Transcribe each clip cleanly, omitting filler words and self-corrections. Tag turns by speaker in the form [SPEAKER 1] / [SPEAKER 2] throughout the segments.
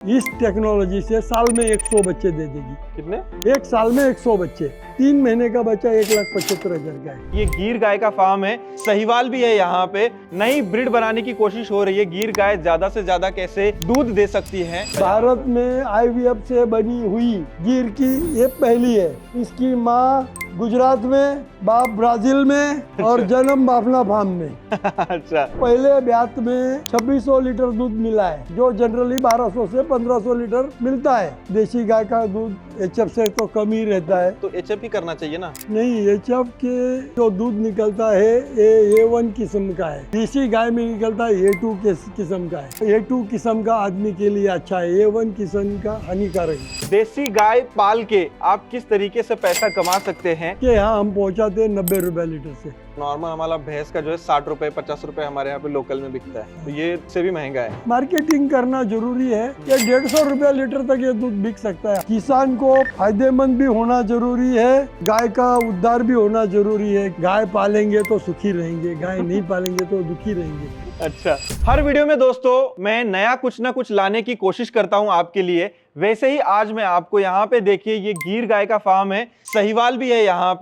[SPEAKER 1] इस टेक्नोलॉजी से साल में 100 बच्चे दे देगी।
[SPEAKER 2] कितने?
[SPEAKER 1] एक साल में 100 बच्चे। 3 महीने का बच्चा 1,75,000 का है।
[SPEAKER 2] ये गिर गाय का फार्म है, सहीवाल भी है। यहाँ पे नई ब्रीड बनाने की कोशिश हो रही है। गिर गाय ज्यादा से ज्यादा कैसे दूध दे सकती है।
[SPEAKER 1] भारत में IVF से बनी हुई गिर की ये पहली है। इसकी माँ गुजरात में, बाप ब्राजील में और जन्म बाफना फार्म में।
[SPEAKER 2] अच्छा।
[SPEAKER 1] पहले ब्यात में 2600 लीटर दूध मिला है, जो जनरली 1200 से 1500 लीटर मिलता है। देसी गाय का दूध HF से तो कम ही रहता है।
[SPEAKER 2] तो HF ही करना चाहिए ना?
[SPEAKER 1] नहीं, HF के जो दूध निकलता है ये A1 किस्म का है। देसी गाय में निकलता है A2 किस्म का है। A2 किस्म का आदमी के लिए अच्छा है, A1 किस्म का हानिकारक है।
[SPEAKER 2] देसी गाय पाल के आप किस तरीके से पैसा कमा सकते हैं?
[SPEAKER 1] कि यहाँ हम पहुँचाते हैं 90 रुपए लीटर से।
[SPEAKER 2] नॉर्मल हमारा भैंस का जो है 60 रुपए 50 रुपए हमारे यहाँ पे लोकल में बिकता है, तो ये से भी महंगा है।
[SPEAKER 1] मार्केटिंग करना जरूरी है। ये 150 रुपया लीटर तक ये दूध बिक सकता है। किसान को फायदेमंद भी होना जरूरी है, गाय का उद्धार भी होना जरूरी है। गाय पालेंगे तो सुखी रहेंगे, गाय नहीं पालेंगे तो दुखी रहेंगे।
[SPEAKER 2] अच्छा, हर वीडियो में दोस्तों मैं नया कुछ ना कुछ लाने की कोशिश करता हूं आपके लिए। वैसे ही आज मैं आपको यहाँ पे देखिए, ये गिर गाय का फार्म है, सहीवाल भी है यहाँ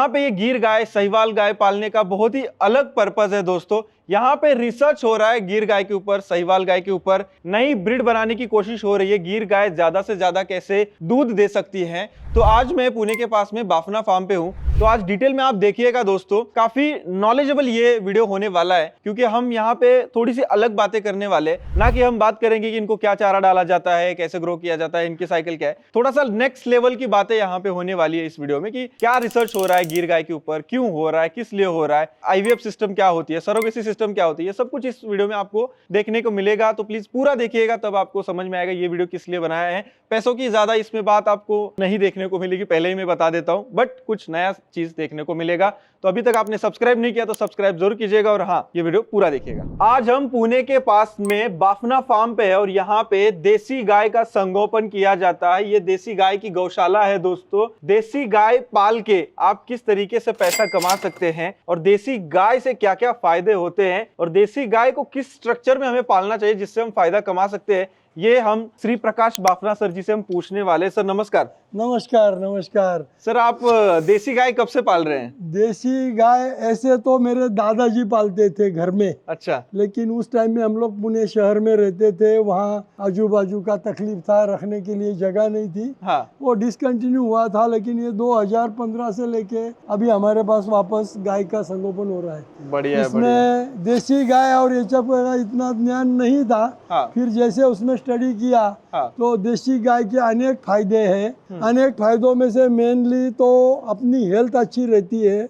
[SPEAKER 2] पे ये गिर गाय सहीवाल गाय पालने का बहुत ही अलग पर्पज है दोस्तों। यहाँ पे रिसर्च हो रहा है गिर गाय के ऊपर, सहीवाल गाय के ऊपर। नई ब्रीड बनाने की कोशिश हो रही है। गिर गाय ज्यादा से ज्यादा कैसे दूध दे सकती है। तो आज मैं पुणे के पास में बाफना फार्म पे हूँ। तो आज डिटेल में आप देखिएगा दोस्तों, काफी नॉलेजेबल ये वीडियो होने वाला है, क्योंकि हम यहाँ पे थोड़ी सी अलग बातें करने वाले, ना कि हम बात करेंगे कि इनको क्या चारा डाला जाता है, कैसे ग्रो किया जाता है, इनकी साइकिल क्या है। थोड़ा सा नेक्स्ट लेवल की बातें यहाँ पे होने वाली है इस वीडियो में, कि क्या रिसर्च हो रहा है गिर गाय के ऊपर, क्यों हो रहा है, किस लिए हो रहा है, IVF सिस्टम क्या होती है, सरोगेसी सिस्टम क्या होती है, सब कुछ इस वीडियो में आपको देखने को मिलेगा। तो प्लीज पूरा देखिएगा, तब आपको समझ में आएगा ये वीडियो किस लिए बनाया है। पैसों की ज्यादा इसमें बात आपको नहीं देखने को मिलेगी, पहले ही मैं बता देता हूँ, बट कुछ नया चीज देखने को मिलेगा। तो अभी तक आपने सब्सक्राइब नहीं किया तो सब्सक्राइब जरूर कीजिएगा, और हाँ, ये वीडियो पूरा देखिएगा। आज हम पुणे के पास में बाफना फार्म पे है, और यहाँ पे देसी गाय का संगोपन किया जाता है। ये देसी गाय की गौशाला है दोस्तों। देसी गाय पाल के आप किस तरीके से पैसा कमा सकते हैं, और देसी गाय से क्या क्या फायदे होते हैं, और देसी गाय को किस स्ट्रक्चर में हमें पालना चाहिए जिससे हम फायदा कमा सकते हैं, ये हम श्री प्रकाश बाफना सर जी से हम पूछने वाले। सर नमस्कार।
[SPEAKER 1] नमस्कार नमस्कार।
[SPEAKER 2] सर आप देसी गाय कब से पाल रहे हैं?
[SPEAKER 1] देसी गाय ऐसे तो मेरे दादाजी पालते थे घर में।
[SPEAKER 2] अच्छा।
[SPEAKER 1] लेकिन उस टाइम में हम लोग पुणे शहर में रहते थे, वहाँ आजू बाजू का तकलीफ था, रखने के लिए जगह नहीं थी।
[SPEAKER 2] हाँ।
[SPEAKER 1] वो डिसकंटिन्यू हुआ था, लेकिन ये 2015 से लेके अभी हमारे पास वापस गाय का संगोपन हो रहा है।
[SPEAKER 2] बढ़िया।
[SPEAKER 1] इसमें देसी गाय और HF का इतना ज्ञान नहीं था।
[SPEAKER 2] हाँ।
[SPEAKER 1] फिर जैसे उसमें स्टडी किया,
[SPEAKER 2] हाँ।
[SPEAKER 1] तो देसी गाय के अनेक फायदे हैं। अनेक फायदों में से मेनली तो अपनी हेल्थ अच्छी रहती है।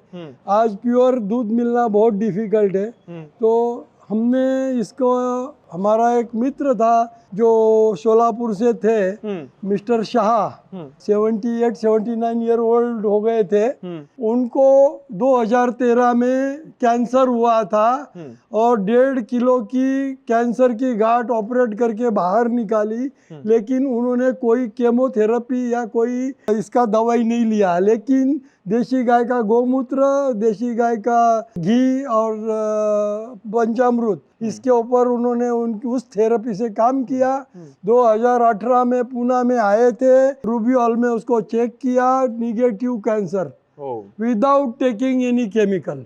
[SPEAKER 1] आज प्योर दूध मिलना बहुत डिफिकल्ट है। तो हमने इसको, हमारा एक मित्र था जो शोलापुर से थे, मिस्टर शाह, 78-79 ईयर ओल्ड हो गए थे। उनको 2013 में कैंसर हुआ था, और 1.5 किलो की कैंसर की गांठ ऑपरेट करके बाहर निकाली। लेकिन उन्होंने कोई केमोथेरेपी या कोई इसका दवाई नहीं लिया। लेकिन देसी गाय का गोमूत्र, देसी गाय का घी और पंचामृत, इसके ऊपर उन्होंने उस थेरेपी से काम किया। 2018 में पुणे में आए थे, रूबी हॉल में उसको चेक किया, negative cancer without taking any chemical.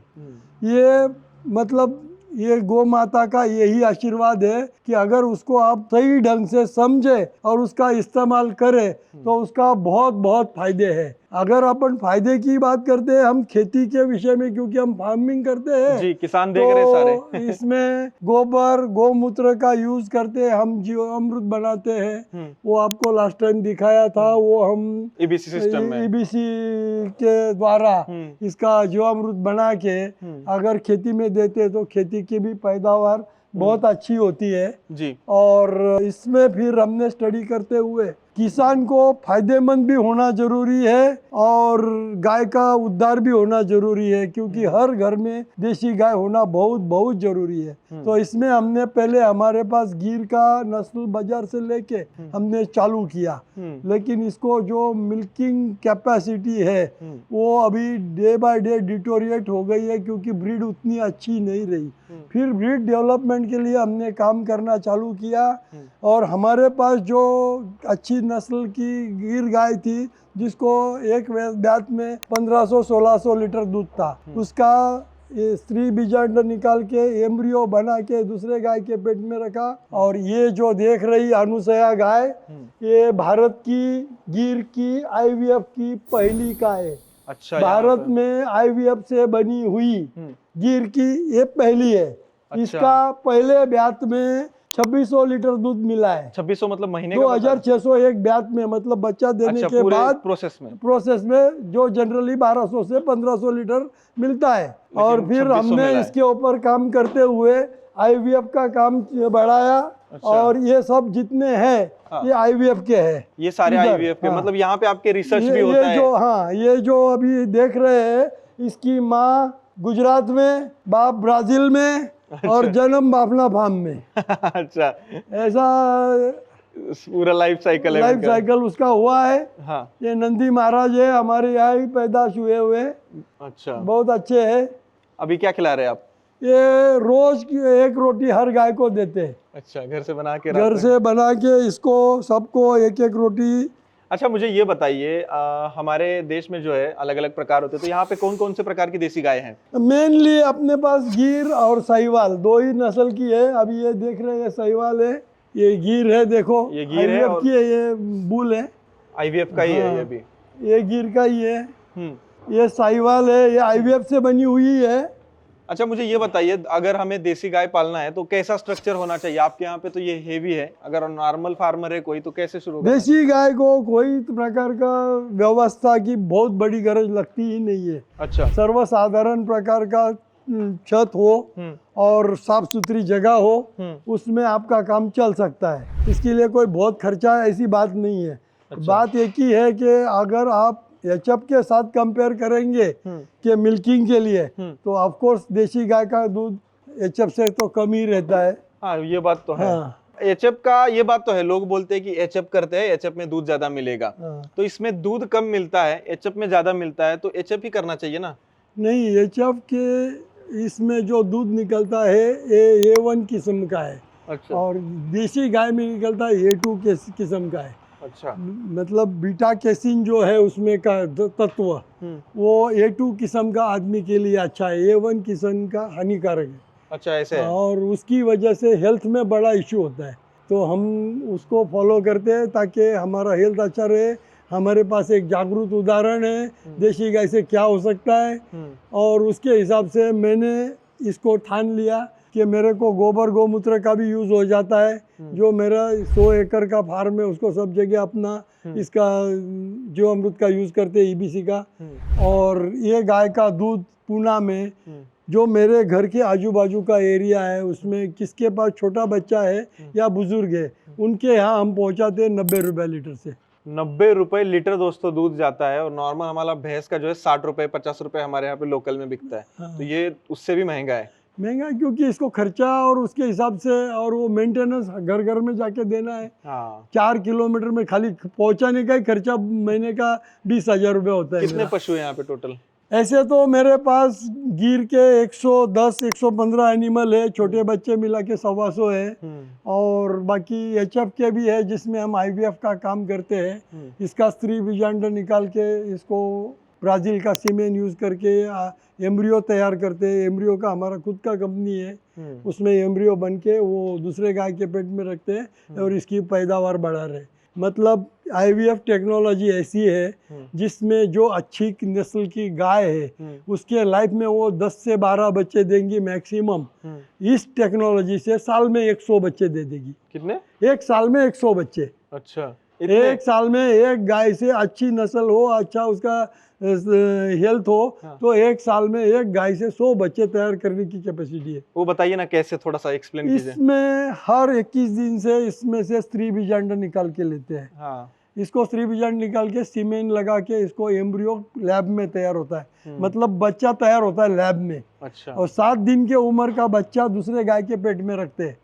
[SPEAKER 1] ये मतलब ये गौ माता का यही आशीर्वाद है कि अगर उसको आप सही ढंग से समझे और उसका इस्तेमाल करें तो उसका बहुत बहुत फायदे हैं। अगर अपन फायदे की बात करते हैं हम खेती के विषय में, क्योंकि हम फार्मिंग करते हैं
[SPEAKER 2] जी, किसान देख रहे सारे।
[SPEAKER 1] इसमें गोबर गोमूत्र का यूज करते हैं, हम जीवामृत बनाते हैं। वो आपको लास्ट टाइम दिखाया था, वो हम
[SPEAKER 2] EBC सिस्टम में,
[SPEAKER 1] EBC के द्वारा इसका जीवामृत बना के अगर खेती में देते तो खेती की भी पैदावार बहुत अच्छी होती है जी। और इसमें फिर हमने स्टडी करते हुए किसान को फायदेमंद भी होना जरूरी है और गाय का उद्धार भी होना जरूरी है, क्योंकि हर घर में देसी गाय होना बहुत बहुत जरूरी है। तो इसमें हमने पहले हमारे पास गिर का नस्ल बाजार से लेके हमने चालू किया, लेकिन इसको जो मिल्किंग कैपेसिटी है वो अभी डे बाय डे डिटोरिएट हो गई है, क्योंकि ब्रीड उतनी अच्छी नहीं रही। फिर ब्रीड डेवलपमेंट के लिए हमने काम करना चालू किया और हमारे पास जो अच्छी नस्ल की गिर गाय थी, जिसको एक ब्यात में 1500-1600 लीटर दूध था, उसका ये स्त्री बीजांड निकाल के एम्ब्रियो बना के दूसरे गाय के पेट में रखा। और ये जो देख रही अनुसया गाय, ये भारत की गिर की आईवीएफ की पहली गाय है।
[SPEAKER 2] अच्छा,
[SPEAKER 1] भारत में आईवीएफ से बनी हुई गिर की ये पहली है।
[SPEAKER 2] अच्छा।
[SPEAKER 1] इसका पहले ब्यात में 2600 लीटर दूध मिला है।
[SPEAKER 2] 2600 मतलब महीने का?
[SPEAKER 1] 2600 एक ब्यात में, मतलब बच्चा देने
[SPEAKER 2] अच्छा,
[SPEAKER 1] के
[SPEAKER 2] पूरे
[SPEAKER 1] बाद
[SPEAKER 2] प्रोसेस
[SPEAKER 1] में जो जनरली 1200 से 1500 लीटर मिलता है। और फिर हमने इसके ऊपर काम करते हुए आईवीएफ का काम बढ़ाया।
[SPEAKER 2] अच्छा।
[SPEAKER 1] और ये सब जितने हैं ये आईवीएफ के हैं,
[SPEAKER 2] ये सारे आईवीएफ के। मतलब यहाँ पे आपके रिसर्च भी होता है?
[SPEAKER 1] हाँ, ये जो अभी देख रहे हैं, इसकी माँ गुजरात में, बाप ब्राजील में, और जन्म बाफना फार्म में।
[SPEAKER 2] अच्छा,
[SPEAKER 1] ऐसा
[SPEAKER 2] पूरा लाइफ साइकिल
[SPEAKER 1] उसका हुआ है।
[SPEAKER 2] हाँ।
[SPEAKER 1] ये नंदी महाराज है, हमारे यहाँ ही पैदाश हुए हुए।
[SPEAKER 2] अच्छा,
[SPEAKER 1] बहुत अच्छे हैं।
[SPEAKER 2] अभी क्या खिला रहे हैं आप?
[SPEAKER 1] ये रोज की एक रोटी हर गाय को देते हैं।
[SPEAKER 2] अच्छा, घर से बना के
[SPEAKER 1] इसको सबको एक एक रोटी।
[SPEAKER 2] अच्छा, मुझे ये बताइए, हमारे देश में जो है अलग अलग प्रकार होते हैं, तो यहाँ पे कौन कौन से प्रकार की देसी गाय हैं?
[SPEAKER 1] मेनली अपने पास गिर और साहिवाल दो ही नस्ल की है। अभी ये देख रहे हैं साहिवाल है, ये गिर है। देखो,
[SPEAKER 2] ये गिर है और
[SPEAKER 1] ये बुल है,
[SPEAKER 2] आईवीएफ का ही है। ये भी
[SPEAKER 1] ये गिर का ही है। ये साहिवाल है, ये आईवीएफ से बनी हुई है।
[SPEAKER 2] अच्छा, मुझे ये बताइए, अगर हमें देसी गाय पालना है तो कैसा स्ट्रक्चर होना चाहिए? आपके यहाँ पे तो ये हेवी है, अगर नॉर्मल फार्मर है कोई तो कैसे शुरू करना?
[SPEAKER 1] देसी गाय को कोई प्रकार का व्यवस्था की बहुत बड़ी गरज लगती ही नहीं है।
[SPEAKER 2] अच्छा,
[SPEAKER 1] सर्वसाधारण प्रकार का छत हो और साफ सुथरी जगह हो, उसमें आपका काम चल सकता है। इसके लिए कोई बहुत खर्चा ऐसी बात नहीं है। अच्छा। बात एक ही है कि अगर आप एचएफ के साथ कंपेयर करेंगे कि मिल्किंग के लिए, तो ऑफ कोर्स देसी गाय का दूध एचएफ से तो कम ही रहता है।
[SPEAKER 2] हाँ, ये बात तो है। एचएफ का ये बात तो है, लोग बोलते हैं कि एचएफ करते हैं, एचएफ में दूध ज्यादा मिलेगा। तो इसमें दूध कम मिलता है, एचएफ में ज्यादा मिलता है, तो एचएफ ही करना चाहिए ना? नहीं,
[SPEAKER 1] एचएफ के इसमें जो दूध निकलता है ये A1 किस्म का है। अच्छा। और देसी गाय में निकलता है A2 किस्म का है।
[SPEAKER 2] अच्छा,
[SPEAKER 1] मतलब बीटा कैसिन जो है उसमें का तत्व, वो A2 किस्म का आदमी के लिए अच्छा है, A1 किस्म का हानिकारक है।
[SPEAKER 2] अच्छा, ऐसे है।
[SPEAKER 1] और उसकी वजह से हेल्थ में बड़ा इश्यू होता है, तो हम उसको फॉलो करते हैं ताकि हमारा हेल्थ अच्छा रहे। हमारे पास एक जागरूक उदाहरण है देसी गाय से क्या हो सकता है, और उसके हिसाब से मैंने इसको ठान लिया कि मेरे को गोबर गोमूत्र का भी यूज हो जाता है। जो मेरा 100 एकड़ का फार्म है उसको सब जगह अपना इसका जो अमृत का यूज करते हैं, EBC का। और ये गाय का दूध पूना में जो मेरे घर के आजू बाजू का एरिया है, उसमें किसके पास छोटा बच्चा है या बुजुर्ग है, उनके यहाँ हम पहुँचाते हैं 90 रुपये लीटर से।
[SPEAKER 2] 90 रुपए लीटर दोस्तों दूध जाता है। और नॉर्मल हमारा भैंस का जो है 60 रुपए 50 रुपए हमारे यहाँ पे लोकल में बिकता है। हाँ। तो ये उससे भी महंगा है।
[SPEAKER 1] महंगा क्योंकि इसको खर्चा और उसके हिसाब से, और वो मेंटेनेंस घर घर में जाके देना है। हाँ। 4 किलोमीटर में खाली पहुंचाने का ही खर्चा महीने का 20,000 रुपये होता है।
[SPEAKER 2] कितने पशु है यहाँ पे टोटल?
[SPEAKER 1] ऐसे तो मेरे पास गिर के 110-115 एनिमल है, छोटे बच्चे मिला के 125 है। और बाकी एचएफ के भी है जिसमें हम आईवीएफ का काम करते हैं। इसका स्त्री बीजांड निकाल के इसको ब्राजील का सीमेन यूज करके एम्ब्रियो तैयार करते हैं। एम्ब्रियो का हमारा खुद का कंपनी है, उसमें एम्ब्रियो बन के वो दूसरे गाय के पेट में रखते हैं और इसकी पैदावार बढ़ा रहे। मतलब आईवीएफ टेक्नोलॉजी ऐसी है जिसमें जो अच्छी नस्ल की गाय है उसके लाइफ में वो 10 से 12 बच्चे देंगी मैक्सिमम। इस टेक्नोलॉजी से साल में 100 बच्चे दे देगी।
[SPEAKER 2] कितने?
[SPEAKER 1] एक साल में 100 बच्चे।
[SPEAKER 2] अच्छा,
[SPEAKER 1] एक साल में एक गाय से अच्छी नस्ल हो, अच्छा उसका हेल्थ हो, हाँ। तो एक साल में एक गाय से 100 बच्चे तैयार करने की कैपेसिटी है।
[SPEAKER 2] वो बताइए ना कैसे, थोड़ा सा एक्सप्लेन कीजिए।
[SPEAKER 1] इसमें हर 21 दिन से इसमें से स्त्री बीजांड निकाल के लेते हैं। हाँ। इसको स्त्री बीजांड निकाल के सीमेन लगा के इसको एम्ब्रियो लैब में तैयार होता है, मतलब बच्चा तैयार होता है लैब में।
[SPEAKER 2] अच्छा।
[SPEAKER 1] और 7 दिन के उम्र का बच्चा दूसरे गाय के पेट में रखते हैं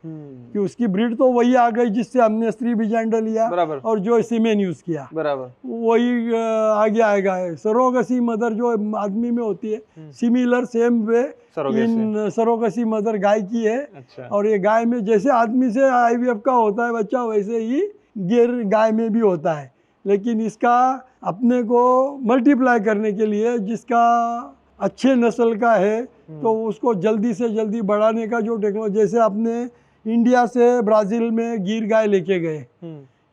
[SPEAKER 1] कि उसकी ब्रीड तो वही आ गई जिससे हमने स्त्री बीजांड लिया
[SPEAKER 2] बराबर।
[SPEAKER 1] और जो सीमेन यूज किया
[SPEAKER 2] बराबर,
[SPEAKER 1] वही आगे आएगा। सरोगसी मदर जो आदमी में होती है, सिमिलर सेम वे इन सरोगसी मदर गाय की है।
[SPEAKER 2] अच्छा।
[SPEAKER 1] और ये गाय में जैसे आदमी से आईवीएफ का होता है बच्चा, वैसे ही गिर गाय में भी होता है। लेकिन इसका अपने को मल्टीप्लाई करने के लिए जिसका अच्छे नस्ल का है तो उसको जल्दी से जल्दी बढ़ाने का जो टेक्नोलॉजी, जैसे आपने इंडिया से ब्राज़ील में गिर गाय लेके गए,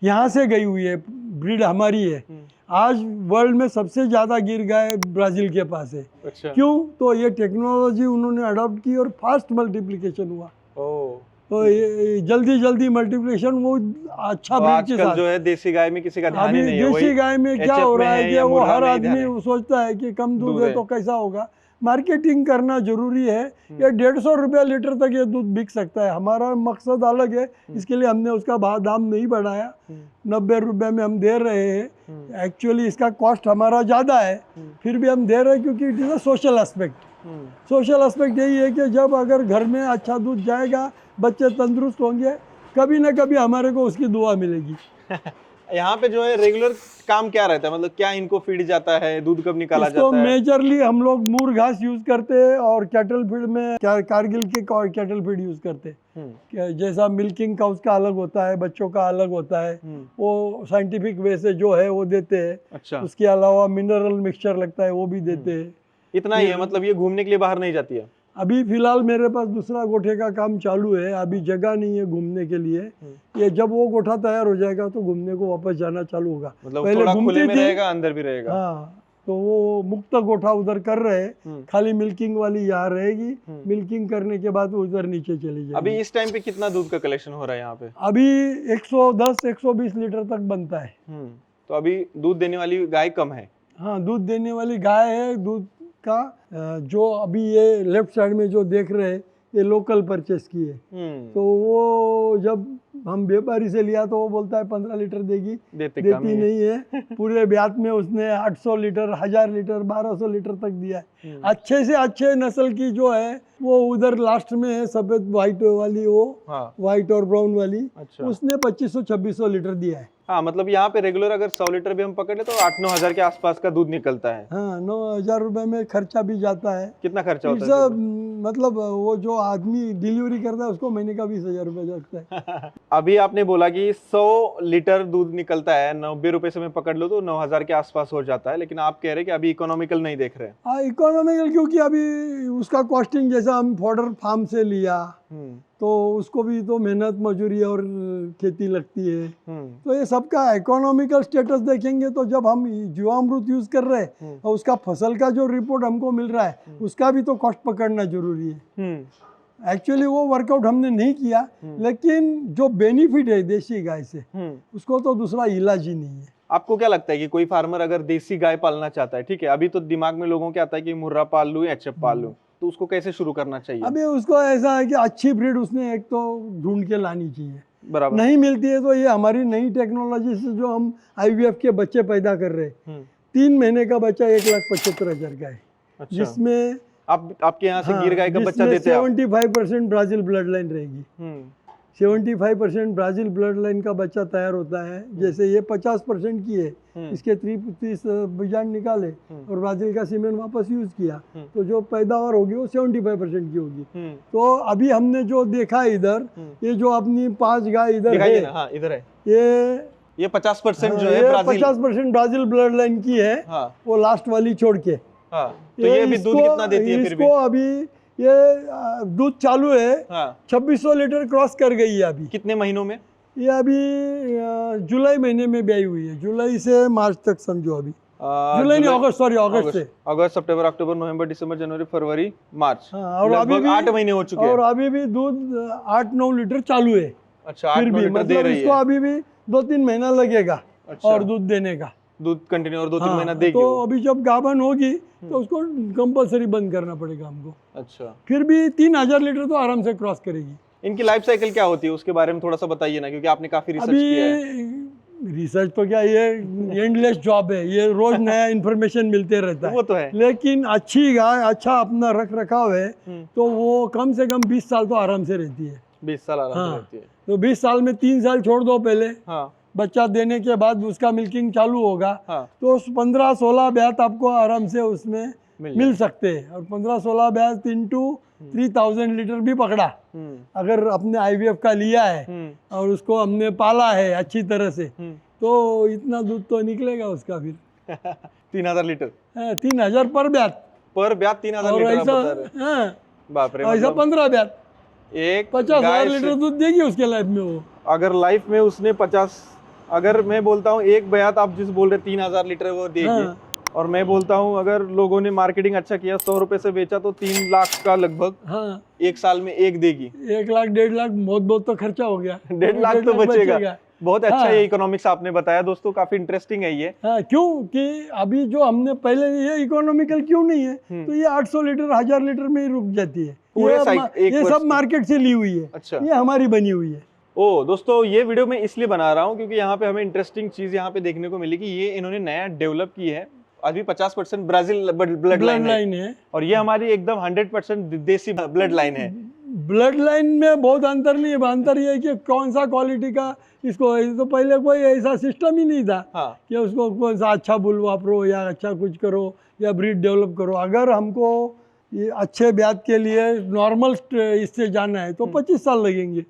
[SPEAKER 1] यहाँ से गई हुई है, ब्रीड हमारी है। आज वर्ल्ड में सबसे ज़्यादा गिर गाय ब्राज़ील के पास है।
[SPEAKER 2] अच्छा।
[SPEAKER 1] क्यों? तो ये टेक्नोलॉजी उन्होंने अडॉप्ट की और फास्ट मल्टीप्लिकेशन हुआ। तो ये जल्दी जल्दी मल्टीप्लिकेशन वो अच्छा ब्रीड के साथ।
[SPEAKER 2] जो है देसी गाय में किसी का ध्यान ही नहीं है।
[SPEAKER 1] देसी गाय में क्या हो रहा है कि वो हर आदमी सोचता है कि कम दूध है तो कैसा होगा। मार्केटिंग करना जरूरी है। ये 150 रुपया लीटर तक ये दूध बिक सकता है। हमारा मकसद अलग है, इसके लिए हमने उसका दाम नहीं बढ़ाया। 90 रुपये में हम दे रहे हैं। एक्चुअली इसका कॉस्ट हमारा ज़्यादा है, फिर भी हम दे रहे हैं क्योंकि it is a social aspect. Social aspect यही है कि जब अगर घर में अच्छा दूध जाएगा, बच्चे तंदुरुस्त होंगे, कभी ना कभी हमारे को उसकी दुआ मिलेगी।
[SPEAKER 2] यहाँ पे जो है रेगुलर काम क्या रहता है, मतलब क्या इनको फीड जाता है, दूध कब निकाला जाता है?
[SPEAKER 1] मेजरली हम लोग मूर घास यूज करते हैं और कैटल फीड में कारगिल के कैटल फीड यूज करते हैं। जैसा मिल्किंग का उसका अलग होता है, बच्चों का अलग होता है, वो साइंटिफिक वे से जो है वो देते हैं।
[SPEAKER 2] अच्छा।
[SPEAKER 1] उसके अलावा मिनरल मिक्सचर लगता है वो भी देते हैं।
[SPEAKER 2] इतना ही है, मतलब ये घूमने के लिए बाहर नहीं जाती है?
[SPEAKER 1] अभी फिलहाल मेरे पास दूसरा गोठे का काम चालू है, अभी जगह नहीं है घूमने के लिए। ये जब वो गोठा तैयार हो जाएगा तो घूमने को वापस जाना चालू होगा।
[SPEAKER 2] मतलब पहले थोड़ा खुले में रहेगा, अंदर भी रहेगा।
[SPEAKER 1] हाँ, तो वो मुक्त गोठा उधर कर रहे हैं, खाली मिल्किंग वाली यहाँ रहेगी। मिल्किंग करने के बाद वो उधर नीचे चली जाएगी।
[SPEAKER 2] अभी इस टाइम पे कितना दूध का कलेक्शन हो रहा है यहाँ पे?
[SPEAKER 1] अभी 110-120 लीटर तक बनता है।
[SPEAKER 2] तो अभी दूध देने वाली गाय कम है?
[SPEAKER 1] हाँ, दूध देने वाली गाय है। दूध का जो अभी ये लेफ्ट साइड में जो देख रहे हैं ये लोकल परचेस की है। तो वो जब हम व्यापारी से लिया तो वो बोलता है 15 लीटर देगी, देती नहीं है। पूरे ब्यात में उसने 800 लीटर, 1000 लीटर, 1200 लीटर तक दिया है। अच्छे से अच्छे नस्ल की जो है वो उधर लास्ट में है, सफेद व्हाइट वाली, वो व्हाइट और ब्राउन वाली। अच्छा। उसने 2500-2600 लीटर दिया है।
[SPEAKER 2] हाँ, मतलब यहाँ पे रेगुलर अगर 100 लीटर भी हम पकड़े तो 8-9 हजार के आसपास का दूध निकलता है।
[SPEAKER 1] हाँ, 9,000 रुपए में खर्चा भी जाता है।
[SPEAKER 2] कितना खर्चा होता है?
[SPEAKER 1] मतलब वो जो आदमी डिलीवरी करता है उसको महीने का 20,000 रुपए लगता है।
[SPEAKER 2] अभी आपने बोला कि 100 लीटर दूध निकलता है, 90 रुपए से मैं पकड़ लो तो 9,000 के आसपास हो जाता है, लेकिन आप कह रहे हैं कि अभी इकोनॉमिकल नहीं देख रहे।
[SPEAKER 1] हाँ, इकोनॉमिकल क्योंकि अभी उसका कॉस्टिंग जैसा हम फॉडर फार्म से लिया तो उसको भी तो मेहनत मजूरी और खेती लगती है। तो ये सबका इकोनॉमिकल स्टेटस देखेंगे तो जब हम जीवामृत यूज कर रहे हैं और उसका फसल का जो रिपोर्ट हमको मिल रहा है उसका भी तो कॉस्ट पकड़ना जरूरी है। एक्चुअली वो वर्कआउट हमने नहीं किया, लेकिन जो बेनिफिट है देसी गाय से उसको तो दूसरा इलाज ही नहीं है।
[SPEAKER 2] आपको क्या लगता है कि कोई फार्मर अगर देसी गाय पालना चाहता है, ठीक है, अभी तो दिमाग में लोगों के आता है कि मुर्रा पाल लूं, एचएफ पाल लूं, तो उसको कैसे शुरू करना चाहिए?
[SPEAKER 1] अभी उसको ऐसा है कि अच्छी ब्रीड उसने एक तो ढूंढ के लानी चाहिए।
[SPEAKER 2] बराबर।
[SPEAKER 1] नहीं मिलती है तो ये हमारी नई टेक्नोलॉजी से जो हम आईवीएफ के बच्चे पैदा कर रहे हैं, 3 महीने का बच्चा 1,75,000 का है। अच्छा। जिसमें
[SPEAKER 2] आपके यहाँ से गिर गाय का बच्चा देते हैं?
[SPEAKER 1] 75% ब्राजील ब्लड लाइन रहेगी। 75% ब्राजील ब्लड लाइन का बच्चा तैयार होता है। जैसे ये 50% की है, इसके 30 बीजांड निकाले और ब्राजील का सीमेन वापस यूज किया तो जो पैदावार होगी वो 75% की होगी। तो अभी हमने जो देखा इधर, ये जो अपनी 5 गाय इधर है,
[SPEAKER 2] हाँ, इधर है,
[SPEAKER 1] ये
[SPEAKER 2] 50% जो है ब्राजील,
[SPEAKER 1] 50% ब्राजील ब्लड लाइन की है। हाँ। वो लास्ट वाली छोड़ के।
[SPEAKER 2] हाँ। तो ये भी दूध कितना देती है? फिर भी
[SPEAKER 1] अभी ये दूध चालू है। हाँ। 2600 लीटर क्रॉस कर गई है अभी।
[SPEAKER 2] कितने महीनों में?
[SPEAKER 1] ये अभी जुलाई महीने में ब्याई हुई है, जुलाई से मार्च तक समझो। अभी जुलाई नहीं, अगस्त, सॉरी अगस्त से।
[SPEAKER 2] अगस्त, सितंबर, अक्टूबर, नवंबर, दिसंबर, जनवरी, फरवरी, मार्च।
[SPEAKER 1] हाँ, और अभी भी
[SPEAKER 2] 8 महीने हो चुके हैं।
[SPEAKER 1] और अभी भी दूध 8-9 लीटर चालू है।
[SPEAKER 2] अच्छा, 8-9 लीटर दे रही है।
[SPEAKER 1] इसको अभी भी 2-3 महीना लगेगा। अच्छा। और दूध देने का,
[SPEAKER 2] दूध कंटिन्यू और 2-3 महीना देगी।
[SPEAKER 1] तो अभी जब गाभन होगी तो उसको कंपलसरी बंद करना पड़ेगा हमको।
[SPEAKER 2] अच्छा।
[SPEAKER 1] फिर भी 3,000 लीटर तो आराम से क्रॉस करेगी।
[SPEAKER 2] इनकी लाइफ साइकिल क्या होती है उसके बारे में थोड़ा सा बताइए ना, क्योंकि आपने काफी रिसर्च किया है।
[SPEAKER 1] रिसर्च तो क्या, ये एंडलेस जॉब है, ये रोज नया इन्फॉर्मेशन मिलते रहता
[SPEAKER 2] वो
[SPEAKER 1] है।
[SPEAKER 2] तो है।
[SPEAKER 1] लेकिन अच्छी गाय, अच्छा अपना रख रखाव है तो वो कम से कम 20 साल तो आराम से रहती है।
[SPEAKER 2] 20 साल आराम से
[SPEAKER 1] हाँ,
[SPEAKER 2] रहती है।
[SPEAKER 1] तो 20 साल में 3 साल छोड़ दो पहले,
[SPEAKER 2] हाँ
[SPEAKER 1] बच्चा देने के बाद उसका मिल्किंग चालू होगा,
[SPEAKER 2] हाँ
[SPEAKER 1] तो 15-16 ब्यात आपको आराम से उसमें
[SPEAKER 2] मिल
[SPEAKER 1] मिल सकते हैं। और 15-16 ब्यात इंटू 3000 लीटर भी पकड़ा, अगर अपने आईवीएफ का लिया है और उसको हमने पाला है अच्छी तरह से, तो इतना दूध तो निकलेगा उसका फिर।
[SPEAKER 2] 3000 लीटर
[SPEAKER 1] 3000 पर ब्यात,
[SPEAKER 2] पर ब्यात 3000
[SPEAKER 1] और
[SPEAKER 2] लीटर आप
[SPEAKER 1] ऐसा
[SPEAKER 2] बता रहे हैं।
[SPEAKER 1] हाँ,
[SPEAKER 2] बाप रे,
[SPEAKER 1] ऐसा
[SPEAKER 2] मतलब
[SPEAKER 1] 15 ब्यात,
[SPEAKER 2] एक
[SPEAKER 1] 50,000
[SPEAKER 2] गाय
[SPEAKER 1] लीटर
[SPEAKER 2] से
[SPEAKER 1] दूध देगी उसके लाइफ में वो।
[SPEAKER 2] अगर लाइफ में उसने 50, अगर मैं बोलता हूँ एक ब्यात आप जिस बोल रहे 3000 लीटर वो देगी,
[SPEAKER 1] हाँ,
[SPEAKER 2] और मैं बोलता हूँ अगर लोगों ने मार्केटिंग अच्छा किया 100 रुपए से बेचा तो 3 लाख का लगभग
[SPEAKER 1] हाँ,
[SPEAKER 2] एक साल में एक देगी।
[SPEAKER 1] 1 लाख 1.5 लाख बहुत बहुत तो खर्चा हो गया,
[SPEAKER 2] 1.5 लाख तो बचेगा। बहुत अच्छा
[SPEAKER 1] हाँ।
[SPEAKER 2] ये इकोनॉमिक्स आपने बताया दोस्तों, काफी इंटरेस्टिंग है ये।
[SPEAKER 1] हाँ, क्यों कि अभी जो हमने पहले, ये इकोनॉमिकल क्यों नहीं है, तो ये 800 लीटर 1000 लीटर में ही रुक जाती है।
[SPEAKER 2] पूरे
[SPEAKER 1] ये
[SPEAKER 2] एक
[SPEAKER 1] ये
[SPEAKER 2] वर्ष
[SPEAKER 1] सब
[SPEAKER 2] की।
[SPEAKER 1] मार्केट से ली हुई है,
[SPEAKER 2] अच्छा।
[SPEAKER 1] ये हमारी बनी हुई है।
[SPEAKER 2] ओ दोस्तों, ये वीडियो मैं इसलिए बना रहा हूँ क्योंकि यहाँ पे हमें इंटरेस्टिंग चीज यहाँ पे देखने को मिली कि ये इन्होंने नया डेवलप की है। अभी 50% ब्राजील ब्लड लाइन है, और ये हमारी एकदम 100% देसी ब्लड लाइन है।
[SPEAKER 1] ब्लड लाइन में बहुत अंतर नहीं है, अंतर ये है कि कौन सा क्वालिटी का इसको, तो पहले कोई ऐसा सिस्टम ही नहीं था
[SPEAKER 2] हाँ।
[SPEAKER 1] कि उसको कौन सा अच्छा बुल वापरो या अच्छा कुछ करो या ब्रीड डेवलप करो। अगर हमको ये अच्छे ब्यात के लिए नॉर्मल इससे जाना है तो 25 साल लगेंगे।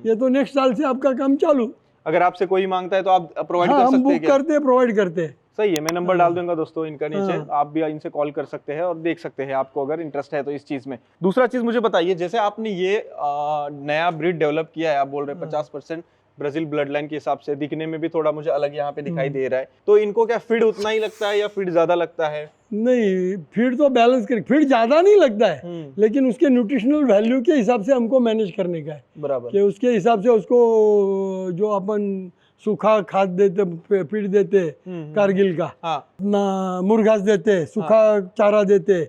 [SPEAKER 1] ये तो नेक्स्ट साल से आपका काम चालू।
[SPEAKER 2] अगर आपसे कोई मांगता है तो आप प्रोवाइड
[SPEAKER 1] हाँ,
[SPEAKER 2] कर
[SPEAKER 1] हम
[SPEAKER 2] सकते हैं
[SPEAKER 1] बुक करते हैं, प्रोवाइड करते हैं।
[SPEAKER 2] सही है, मैं नंबर डाल दूंगा दोस्तों इनका नीचे,
[SPEAKER 1] हाँ।
[SPEAKER 2] आप भी इनसे कॉल कर सकते हैं और देख सकते हैं आपको अगर इंटरेस्ट है तो इस चीज में। दूसरा चीज मुझे बताइए, जैसे आपने ये नया ब्रीड डेवलप किया है, आप बोल रहे हैं 50% ब्राजील ब्लड लाइन के हिसाब से, दिखने में भी थोड़ा मुझे अलग यहाँ पे दिखाई दे रहा है, तो इनको क्या फीड उतना ही लगता है या फीड ज्यादा लगता है?
[SPEAKER 1] नहीं, फीड तो बैलेंस कर, फीड ज्यादा नहीं लगता है, लेकिन उसके न्यूट्रिशनल वैल्यू के हिसाब से हमको मैनेज करने का है।
[SPEAKER 2] बराबर,
[SPEAKER 1] कि उसके हिसाब से उसको जो अपन सूखा खाद देते, फीड देते कारगिल का,
[SPEAKER 2] हाँ।
[SPEAKER 1] अपना मुर्घास देते, सूखा चारा देते,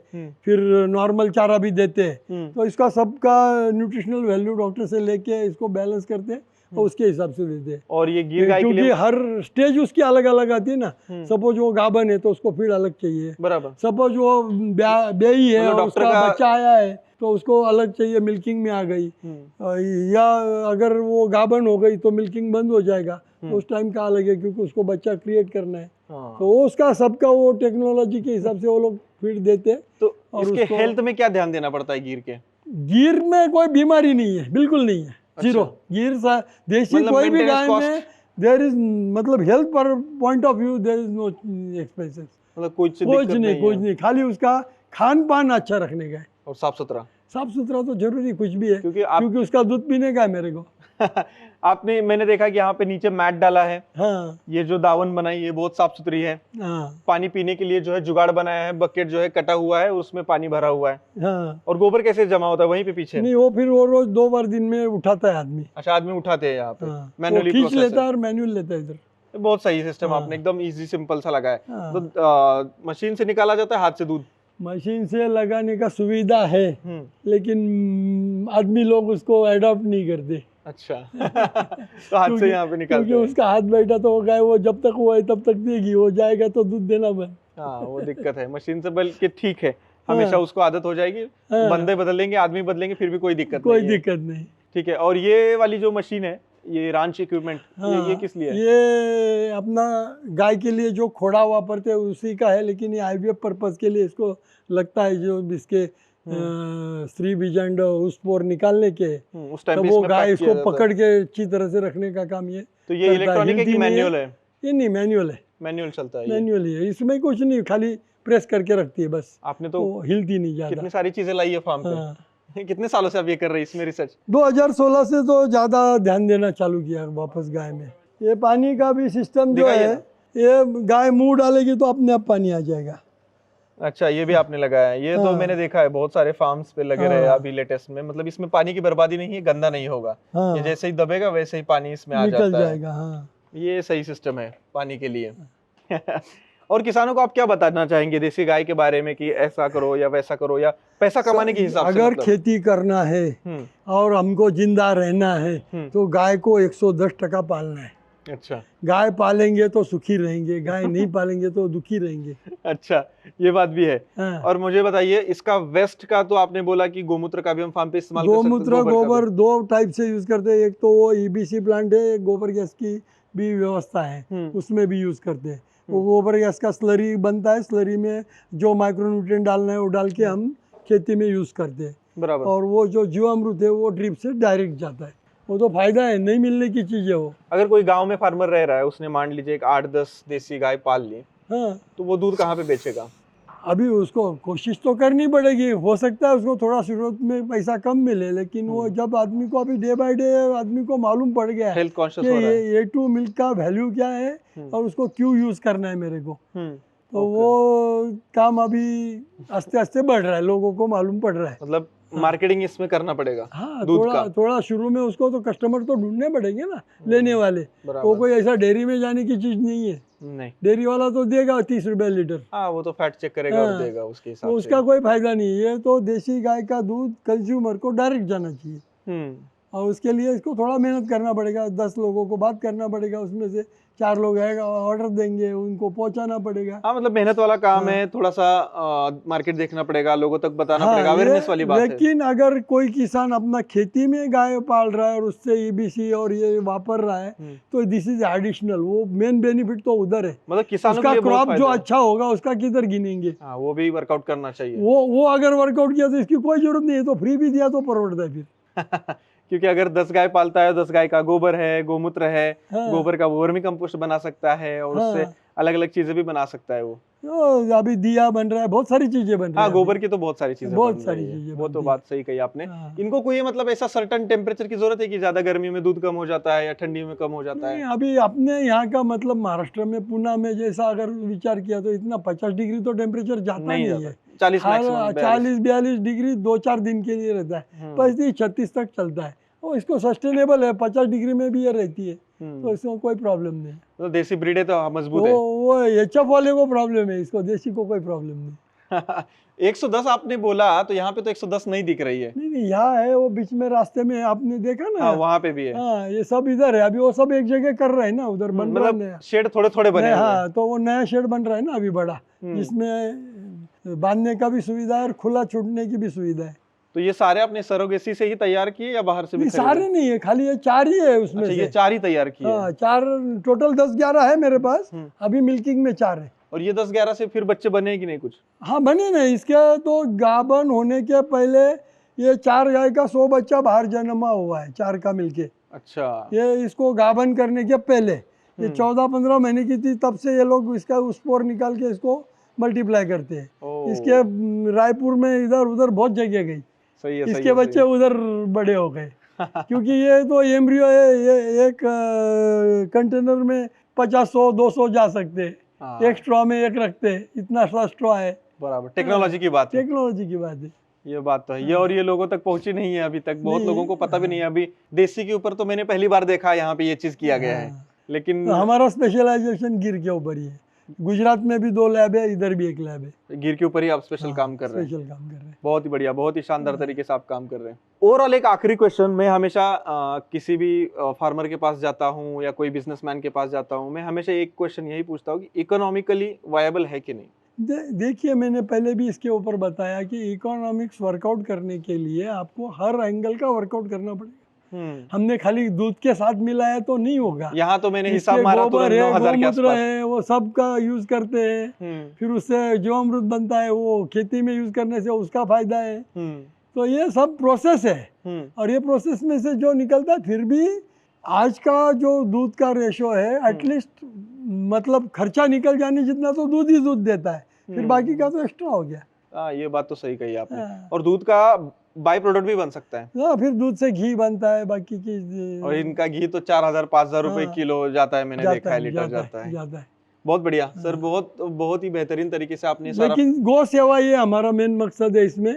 [SPEAKER 1] फिर नॉर्मल चारा भी देते, तो इसका सबका न्यूट्रिशनल वैल्यू डॉक्टर से लेके इसको बैलेंस करते और उसके हिसाब से देते।
[SPEAKER 2] और ये गिर गाय के
[SPEAKER 1] क्योंकि
[SPEAKER 2] लिए
[SPEAKER 1] हर स्टेज उसकी अलग अलग आती है ना। सपोज वो गाभन है तो उसको फीड अलग चाहिए,
[SPEAKER 2] बराबर।
[SPEAKER 1] सपोज वो ब्याई है
[SPEAKER 2] मतलब
[SPEAKER 1] और उसका बच्चा आया है तो उसको अलग चाहिए, मिल्किंग में आ गई, या अगर वो गाभन हो गई तो मिल्किंग बंद हो जाएगा, तो उस टाइम का अलग है क्योंकि उसको बच्चा क्रिएट करना है। तो वो उसका सबका वो टेक्नोलॉजी के हिसाब से वो लोग फीड देते।
[SPEAKER 2] तो इसके हेल्थ में क्या ध्यान देना पड़ता है गिर के?
[SPEAKER 1] गिर में कोई बीमारी नहीं है, बिल्कुल नहीं है, जीरो। गिर देशी
[SPEAKER 2] मतलब
[SPEAKER 1] कोई भी
[SPEAKER 2] maintenance
[SPEAKER 1] गाय में देयर इज, मतलब हेल्थ पर point of view there is no expenses,
[SPEAKER 2] मतलब कुछ
[SPEAKER 1] नहीं, खाली उसका खान पान अच्छा रखने का है
[SPEAKER 2] और साफ सुथरा
[SPEAKER 1] तो जरूरी कुछ भी है,
[SPEAKER 2] क्योंकि
[SPEAKER 1] उसका दूध पीने का है मेरे को।
[SPEAKER 2] आपने, मैंने देखा कि यहाँ पे नीचे मैट डाला है।
[SPEAKER 1] हाँ,
[SPEAKER 2] ये जो दावन बनाई ये बहुत साफ सुथरी है।
[SPEAKER 1] हाँ,
[SPEAKER 2] पानी पीने के लिए जो है जुगाड़ बनाया है, बकेट जो है कटा हुआ है, उसमें पानी भरा हुआ है।
[SPEAKER 1] हाँ।
[SPEAKER 2] और गोबर कैसे जमा होता है वहीं पे पीछे?
[SPEAKER 1] नहीं, वो फिर वो रोज 2 बार दिन में उठाता है आदमी।
[SPEAKER 2] अच्छा, आदमी उठाते हैं यहाँ पे,
[SPEAKER 1] हाँ,
[SPEAKER 2] मैनुअली
[SPEAKER 1] खींच लेता है और मैनुअल लेता है इधर।
[SPEAKER 2] बहुत सही सिस्टम आपने एकदम इजी सिंपल सा लगाया। तो मशीन से निकाला जाता है हाथ से दूध?
[SPEAKER 1] मशीन से लगाने का सुविधा है, लेकिन आदमी लोग उसको अडॉप्ट नहीं करते।
[SPEAKER 2] अच्छा। तो हाथ से यहाँ पे निकालते हैं।
[SPEAKER 1] क्योंकि उसका हाथ बैठा तो गाय वो जब तक वो है तब तक देगी, वो जाएगा तो दूध देना बंद।
[SPEAKER 2] हाँ, वो दिक्कत है मशीन से, बल्कि ठीक है, हमेशा उसको आदत हो जाएगी। बंदे बदलेंगे, आदमी बदलेंगे, फिर भी कोई दिक्कत नहीं। ठीक है। और ये वाली जो मशीन है, ये रांच इक्विपमेंट, ये किस लिए है?
[SPEAKER 1] ये अपना गाय के लिए जो खोड़ा वापरते हैं उसी का है, लेकिन ये आईवीएफ पर्पस के लिए इसको लगता है, जो इसके स्त्री बीजांड उस पोर निकालने के
[SPEAKER 2] उस टाइम
[SPEAKER 1] तो वो गाय इसको पकड़ के अच्छी तरह से रखने का काम ये।
[SPEAKER 2] तो ये इलेक्ट्रॉनिक है कि मैनुअल है?
[SPEAKER 1] ये नहीं, मैनुअल है।
[SPEAKER 2] मैनुअल चलता है,
[SPEAKER 1] मैनुअल ही है, इसमें कुछ नहीं, खाली प्रेस करके रखती है बस।
[SPEAKER 2] आपने तो
[SPEAKER 1] हिलती नहीं ज्यादा।
[SPEAKER 2] कितनी सारी चीजें लाई है फार्म पे। कितने सालों से आप ये कर रहे हैं इसमें रिसर्च?
[SPEAKER 1] 2016 से तो ज्यादा ध्यान देना चालू किया वापस गाय में। ये पानी का भी सिस्टम जो है, ये गाय मुंह डालेगी तो अपने आप पानी आ जाएगा।
[SPEAKER 2] अच्छा, ये भी आपने लगाया है? ये तो मैंने देखा है बहुत सारे फार्म्स पे लगे रहे अभी लेटेस्ट में। मतलब इसमें पानी की बर्बादी नहीं है, गंदा नहीं होगा। ये जैसे ही दबेगा वैसे ही पानी इसमें आ जाता है।
[SPEAKER 1] हाँ।
[SPEAKER 2] ये सही सिस्टम है पानी के लिए। और किसानों को आप क्या बताना चाहेंगे देसी गाय के बारे में, कि ऐसा करो या वैसा करो, या पैसा कमाने के हिसाब से?
[SPEAKER 1] अगर खेती करना है और हमको जिंदा रहना है तो गाय को 110% पालना है।
[SPEAKER 2] अच्छा
[SPEAKER 1] गाय पालेंगे तो सुखी रहेंगे, गाय नहीं पालेंगे तो दुखी रहेंगे।
[SPEAKER 2] अच्छा, ये बात भी है।
[SPEAKER 1] हाँ।
[SPEAKER 2] और मुझे बताइए, इसका वेस्ट का तो आपने बोला कि गोमूत्र का भी हम फार्म पे इस्तेमाल कर सकते हैं,
[SPEAKER 1] गोमूत्र
[SPEAKER 2] गोबर का भी।
[SPEAKER 1] गोबर दो टाइप से यूज करते हैं, एक तो वो ईबीसी प्लांट है, एक गोबर गैस की भी व्यवस्था है, उसमें भी यूज करते हैं। वो गोबर गैस का स्लरी बनता है, स्लरी में जो माइक्रोन्यूट्रिएंट डालना है वो डाल के हम खेती में यूज करते हैं।
[SPEAKER 2] बराबर।
[SPEAKER 1] और वो जो जीवामृत है वो ड्रिप से डायरेक्ट जाता है, वो तो फायदा है, नहीं मिलने की चीज है वो।
[SPEAKER 2] अगर कोई गांव में फार्मर रह रहा है, उसने मान लीजिए एक 8-10 देसी गाय पाल ली,
[SPEAKER 1] हाँ,
[SPEAKER 2] तो वो दूध कहाँ पे बेचेगा?
[SPEAKER 1] अभी उसको कोशिश तो करनी पड़ेगी, हो सकता है उसको थोड़ा शुरुआत में पैसा कम मिले, लेकिन वो जब आदमी को अभी डे बाय डे आदमी को मालूम पड़ गया है
[SPEAKER 2] हेल्थ
[SPEAKER 1] कि
[SPEAKER 2] कॉन्शियस हो रहा है।
[SPEAKER 1] ये टू मिल्क का वैल्यू क्या है और उसको क्यों यूज करना है मेरे को, तो
[SPEAKER 2] ओके।
[SPEAKER 1] वो काम अभी आस्ते आस्ते बढ़ रहा है, लोगों को मालूम पड़ रहा है।
[SPEAKER 2] मतलब मार्केटिंग इसमें करना पड़ेगा
[SPEAKER 1] हाँ,
[SPEAKER 2] दूध
[SPEAKER 1] थोड़ा
[SPEAKER 2] का।
[SPEAKER 1] थोड़ा शुरू में उसको तो कस्टमर तो ढूंढने पड़ेंगे ना, लेने वाले। तो
[SPEAKER 2] बराबर।
[SPEAKER 1] कोई ऐसा डेयरी में जाने की चीज नहीं है,
[SPEAKER 2] नहीं,
[SPEAKER 1] डेयरी वाला तो देगा 30 रुपए लीटर,
[SPEAKER 2] हाँ वो तो फैट चेक करेगा और
[SPEAKER 1] हाँ,
[SPEAKER 2] देगा उसके
[SPEAKER 1] तो
[SPEAKER 2] हिसाब से।
[SPEAKER 1] उसका कोई फायदा नहीं है। तो देसी गाय का दूध कंज्यूमर को डायरेक्ट जाना चाहिए, और उसके लिए इसको थोड़ा मेहनत करना पड़ेगा, 10 लोगों को बात करना पड़ेगा, उसमें से 4 लोग आएगा ऑर्डर देंगे, उनको पहुंचाना पड़ेगा।
[SPEAKER 2] हाँ, मतलब मेहनत वाला काम है, थोड़ा सा मार्केट देखना पड़ेगा, लोगों तक बताना पड़ेगा, अवेयरनेस वाली बात है।
[SPEAKER 1] लेकिन अगर कोई किसान अपना खेती में गाय पाल रहा है और उससे ईबीसी और ये वापर रहा है, तो दिस इज एडिशनल, वो मेन बेनिफिट तो उधर है।
[SPEAKER 2] मतलब किसानों के
[SPEAKER 1] उसका
[SPEAKER 2] लिए बहुत
[SPEAKER 1] क्रॉप जो
[SPEAKER 2] फायदा है।
[SPEAKER 1] अच्छा होगा उसका किधर गिनेंगे,
[SPEAKER 2] हाँ, वो भी वर्कआउट करना चाहिए।
[SPEAKER 1] वो अगर वर्कआउट किया तो इसकी कोई जरूरत नहीं है, तो फ्री भी दिया तो परवड़ता है फिर।
[SPEAKER 2] क्योंकि अगर 10 गाय पालता है, 10 गाय का गोबर है, गोमूत्र है,
[SPEAKER 1] हाँ।
[SPEAKER 2] गोबर का वर्मी कंपोस्ट बना सकता है और उससे
[SPEAKER 1] हाँ।
[SPEAKER 2] अलग अलग चीजें भी बना सकता है वो।
[SPEAKER 1] तो अभी दिया बन रहा है, बहुत सारी चीजें बन रही
[SPEAKER 2] हाँ,
[SPEAKER 1] है
[SPEAKER 2] गोबर की तो बहुत सारी चीजें
[SPEAKER 1] बहुत
[SPEAKER 2] बन
[SPEAKER 1] सारी
[SPEAKER 2] रही है।
[SPEAKER 1] चीजें
[SPEAKER 2] वो तो
[SPEAKER 1] बनती
[SPEAKER 2] बात सही कही आपने।
[SPEAKER 1] हाँ।
[SPEAKER 2] इनको कोई मतलब ऐसा सर्टेन टेम्परेचर की जरूरत है कि ज्यादा गर्मी में दूध कम हो जाता है या ठंडी में कम हो जाता
[SPEAKER 1] नहीं,
[SPEAKER 2] है?
[SPEAKER 1] अभी अपने यहाँ का मतलब महाराष्ट्र में पुणे में जैसा अगर विचार किया तो इतना 50 डिग्री तो टेम्परेचर जाता नहीं है।
[SPEAKER 2] 40 मैक्सिमम
[SPEAKER 1] 40-42 डिग्री 2-4 दिन के लिए रहता है, 35-36 तक चलता है। वो इसको सस्टेनेबल है, 50 डिग्री में भी ये रहती है, तो इसमें कोई प्रॉब्लम नहीं है।
[SPEAKER 2] तो देसी ब्रीड है तो मजबूत है।
[SPEAKER 1] वो एचएफ वाले को प्रॉब्लम है, इसको देसी को कोई प्रॉब्लम नहीं।
[SPEAKER 2] 110 आपने बोला, तो यहाँ पे तो 110 नहीं दिख रही है।
[SPEAKER 1] नहीं, यहाँ है, वो बीच में रास्ते में आपने देखा ना।
[SPEAKER 2] हाँ, वहाँ पे भी है।
[SPEAKER 1] हाँ, ये सब इधर है, अभी वो सब एक जगह कर रहे हैं ना, उधर बन रहा है
[SPEAKER 2] मतलब
[SPEAKER 1] नया
[SPEAKER 2] शेड थोड़े थोड़े बने हुए हैं।
[SPEAKER 1] हाँ, तो वो नया शेड बन रहा है ना अभी बड़ा, जिसमें बांधने का भी सुविधा है और खुला छूटने की भी सुविधा है।
[SPEAKER 2] तो ये सारे आपने सरोगेसी से ही तैयार किए या बाहर से भी
[SPEAKER 1] ये
[SPEAKER 2] खरीदे?
[SPEAKER 1] सारे नहीं है, खाली ये 4 ही है उसमें
[SPEAKER 2] अच्छा,
[SPEAKER 1] से।
[SPEAKER 2] ये 4 ही तैयार किए।
[SPEAKER 1] हाँ, 4 टोटल 10-11 है मेरे पास, अभी मिल्किंग में 4 है।
[SPEAKER 2] और ये 10-11 से फिर बच्चे बने कि नहीं कुछ?
[SPEAKER 1] हाँ, बने नहीं, इसके तो गाभन होने के पहले ये 4 गाय का 100 बच्चा बाहर जन्मा हुआ है, 4 का मिलके।
[SPEAKER 2] अच्छा।
[SPEAKER 1] ये इसको गाभन करने के पहले ये 14-15 महीने की थी, तब से ये लोग इसका स्पोर निकाल के इसको मल्टीप्लाई करते हैं।
[SPEAKER 2] ओह।
[SPEAKER 1] इसके रायपुर में इधर उधर बहुत जगह गई,
[SPEAKER 2] सही है, सही
[SPEAKER 1] इसके
[SPEAKER 2] है,
[SPEAKER 1] बच्चे
[SPEAKER 2] सही
[SPEAKER 1] उधर बड़े हो गए। क्योंकि ये तो एम्ब्रियो है, ये एक कंटेनर में 50-100-200 जा सकते हैं,
[SPEAKER 2] हाँ।
[SPEAKER 1] एक स्ट्रॉ में एक रखते हैं, इतना सा स्ट्रॉ है।
[SPEAKER 2] बराबर, टेक्नोलॉजी की बात है।
[SPEAKER 1] टेक्नोलॉजी की बात है।
[SPEAKER 2] ये बात तो है। ये और ये लोगों तक पहुंची नहीं है अभी तक, बहुत
[SPEAKER 1] नहीं,
[SPEAKER 2] लोगों को पता भी नहीं है। अभी देसी के ऊपर तो मैंने पहली बार देखा यहाँ पे ये चीज किया गया है, लेकिन
[SPEAKER 1] तो हमारा स्पेशलाइजेशन गिर के ऊपर ही है। गुजरात में भी 2 लैब है, इधर भी 1 लैब है।
[SPEAKER 2] गिर के ऊपर ही आप स्पेशल काम कर रहे हैं।
[SPEAKER 1] स्पेशल काम कर रहे हैं।
[SPEAKER 2] बहुत ही बढ़िया, बहुत ही शानदार तरीके से आप काम कर रहे हैं। ओवरऑल एक आखिरी क्वेश्चन, मैं हमेशा किसी भी फार्मर के पास जाता हूँ या कोई बिजनेसमैन के पास जाता हूँ, मैं हमेशा एक क्वेश्चन यही पूछता हूँ कि इकोनॉमिकली वायबल है कि नहीं?
[SPEAKER 1] देखिए, मैंने पहले भी इसके ऊपर बताया कि इकोनॉमिक्स वर्कआउट करने के लिए आपको हर एंगल का वर्कआउट करना पड़ेगा। हमने खाली दूध के साथ मिलाया तो नहीं होगा।
[SPEAKER 2] यहाँ तो मैंने हिसाब
[SPEAKER 1] इसके
[SPEAKER 2] मारा
[SPEAKER 1] गोबर
[SPEAKER 2] तुरंत
[SPEAKER 1] है,
[SPEAKER 2] 9,000 के
[SPEAKER 1] गोमूत्र
[SPEAKER 2] आसपास।
[SPEAKER 1] है, वो सब का यूज करते हैं, फिर उससे जीवामृत बनता है, वो खेती में यूज करने से उसका फायदा है। तो ये सब प्रोसेस है, और ये प्रोसेस में से जो निकलता है, फिर भी आज का जो दूध का रेशो है, एटलीस्ट मतलब खर्चा निकल जाने जितना तो दूध ही दूध देता है, फिर बाकी का तो एक्स्ट्रा हो गया।
[SPEAKER 2] हाँ, ये बात तो सही कही आपने।
[SPEAKER 1] हाँ।
[SPEAKER 2] और दूध का बाई प्रोडक्ट भी बन सकता है।
[SPEAKER 1] हाँ, फिर दूध से घी बनता है, बाकी की
[SPEAKER 2] और इनका घी तो 4,000-5,000 रुपए
[SPEAKER 1] हाँ।
[SPEAKER 2] किलो जाता है, मैंने देखा है, लीटर जाता है।
[SPEAKER 1] जाता है।
[SPEAKER 2] बहुत बढ़िया सर, बहुत ही बेहतरीन तरीके से आपने सारा।
[SPEAKER 1] लेकिन गौ सेवा ये हमारा मेन मकसद है इसमें।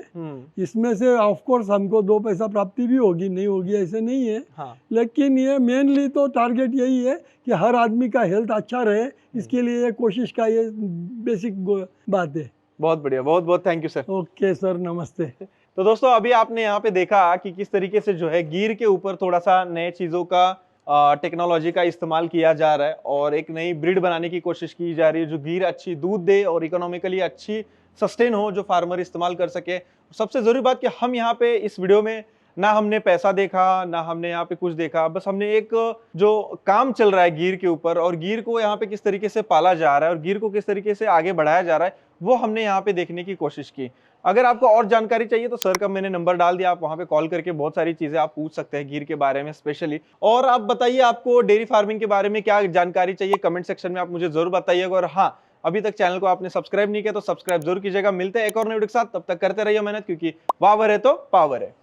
[SPEAKER 1] इसमें से ऑफ कोर्स हमको 2 पैसा प्राप्ति भी होगी, नहीं होगी ऐसे नहीं है।
[SPEAKER 2] हाँ।
[SPEAKER 1] लेकिन ये मेनली तो टारगेट यही है कि हर आदमी का हेल्थ अच्छा रहे, इसके लिए ये कोशिश का ये बेसिक बात है।
[SPEAKER 2] बहुत बढ़िया, बहुत बहुत thank you sir.
[SPEAKER 1] Okay sir, नमस्ते।
[SPEAKER 2] तो दोस्तों, अभी आपने यहाँ पे देखा कि किस तरीके से जो है गिर के ऊपर थोड़ा सा नए चीजों का टेक्नोलॉजी का इस्तेमाल किया जा रहा है और एक नई ब्रीड बनाने की कोशिश की जा रही है जो गीर अच्छी दूध दे और इकोनॉमिकली अच्छी सस्टेन हो, जो फार्मर इस्तेमाल कर सके। सबसे जरूरी बात कि हम यहाँ पे इस वीडियो में ना हमने पैसा देखा, ना हमने यहाँ पे कुछ देखा, बस हमने एक जो काम चल रहा है गिर के ऊपर और गिर को यहाँ पे किस तरीके से पाला जा रहा है और गिर को किस तरीके से आगे बढ़ाया जा रहा है, वो हमने यहाँ पे देखने की कोशिश की। अगर आपको और जानकारी चाहिए तो सर का मैंने नंबर डाल दिया, आप वहां पे कॉल करके बहुत सारी चीजें आप पूछ सकते हैं गिर के बारे में स्पेशली। और आप बताइए आपको डेयरी फार्मिंग के बारे में क्या जानकारी चाहिए, कमेंट सेक्शन में आप मुझे जरूर बताइएगा। और हाँ, अभी तक चैनल को आपने सब्सक्राइब नहीं किया तो सब्सक्राइब जरूर कीजिएगा। मिलते हैं एक और नए वीडियो के साथ, तब तक करते रहिए मेहनत, क्योंकि पावर है तो पावर है।